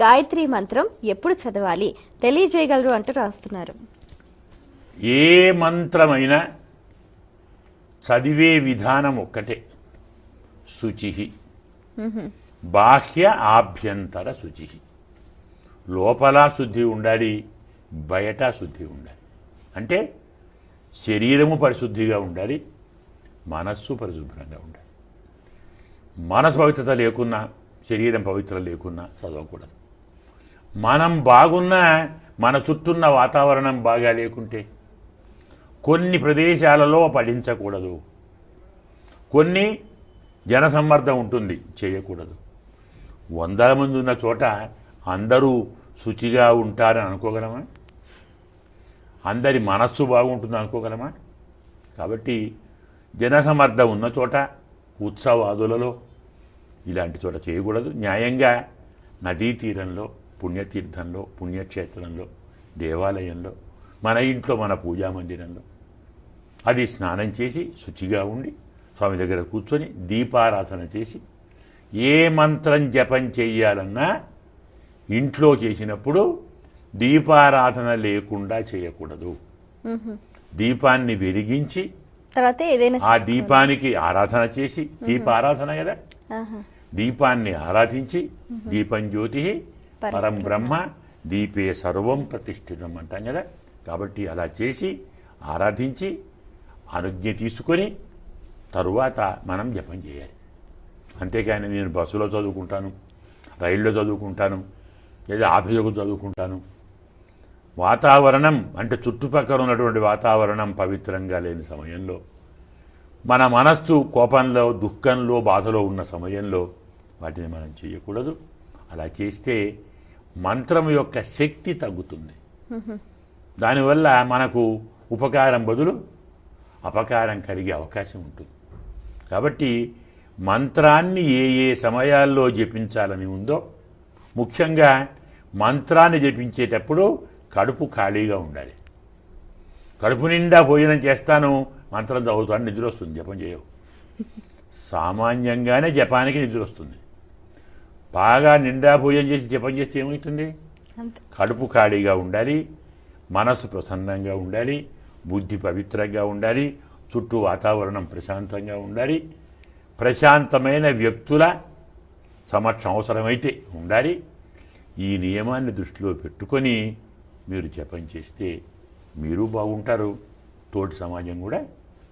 గాయత్రి మంత్రం ఎప్పుడు చదవాలి తెలియజేయగలరు అంటూ రాస్తున్నారు. ఏ మంత్రమైనా చదివే విధానం ఒక్కటే. శుచి, బాహ్య ఆభ్యంతర శుచి. లోపల శుద్ధి ఉండాలి, బయట శుద్ధి ఉండాలి. అంటే శరీరము పరిశుద్ధిగా ఉండాలి, మనస్సు పరిశుభ్రంగా ఉండాలి. మనసు పవిత్రత లేకున్నా, శరీరం పవిత్రత లేకున్నా చదవకూడదు. మనం బాగున్నా మన చుట్టూన్న వాతావరణం బాగా లేకుంటే కొన్ని ప్రదేశాలలో పఠించకూడదు. కొన్ని జనసమ్మర్దం ఉంటుంది, చేయకూడదు. 100 మంది ఉన్న చోట అందరూ శుచిగా ఉంటారని అనుకోగలమా? అందరి మనస్సు బాగుంటుంది అనుకోగలమా? కాబట్టి జనసమ్మర్దం ఉన్న చోట, ఉత్సవాదులలో ఇలాంటి చోట చేయకూడదు. న్యాయంగా నదీ తీరంలో, పుణ్యతీర్థంలో, పుణ్యక్షేత్రంలో, దేవాలయంలో, మన ఇంట్లో, మన పూజా మందిరంలో అది స్నానం చేసి శుచిగా ఉండి స్వామి దగ్గర కూర్చొని దీపారాధన చేసి ఏ మంత్రం జపం చెయ్యాలన్నా ఇంట్లో చేసినప్పుడు దీపారాధన లేకుండా చేయకూడదు. దీపాన్ని వెలిగించి ఆ దీపానికి ఆరాధన చేసి, దీపారాధన కదా, దీపాన్ని ఆరాధించి, దీపం జ్యోతి పరం బ్రహ్మ దీపే సర్వం ప్రతిష్ఠితం అంటాం కదా. కాబట్టి అలా చేసి ఆరాధించి అనుజ్ఞ తీసుకొని తరువాత మనం జపం చేయాలి. అంతేకాని నేను బస్సులో చదువుకుంటాను, రైల్లో చదువుకుంటాను, లేదా ఆఫీసులో చదువుకుంటాను, వాతావరణం అంటే చుట్టుపక్కల ఉన్నటువంటి వాతావరణం పవిత్రంగా లేని సమయంలో, మన మనస్సు కోపంలో, దుఃఖంలో, బాధలో ఉన్న సమయంలో వాటిని మనం చేయకూడదు. అలా చేస్తే మంత్రం యొక్క శక్తి తగ్గుతుంది. దానివల్ల మనకు ఉపకారం బదులు అపకారం కలిగే అవకాశం ఉంటుంది. కాబట్టి మంత్రాన్ని ఏ ఏ సమయాల్లో జపించాలని ఉందో, ముఖ్యంగా మంత్రాన్ని జపించేటప్పుడు కడుపు ఖాళీగా ఉండాలి. కడుపు నిండా భోజనం చేస్తాను, మంత్రం చదువుతాను, నిద్ర వస్తుంది, జపం చేయవు. సామాన్యంగానే జపానికి నిద్ర వస్తుంది. బాగా నిండా భోజనం చేసి జపం చేస్తే ఏమవుతుంది? కడుపు ఖాళీగా ఉండాలి, మనసు ప్రసన్నంగా ఉండాలి, బుద్ధి పవిత్రంగా ఉండాలి, చుట్టూ వాతావరణం ప్రశాంతంగా ఉండాలి, ప్రశాంతమైన వ్యక్తుల సమక్షం అవసరమైతే ఉండాలి. ఈ నియమాన్ని దృష్టిలో పెట్టుకొని మీరు జపం చేస్తే మీరు బాగుంటారు, తోటి సమాజం కూడా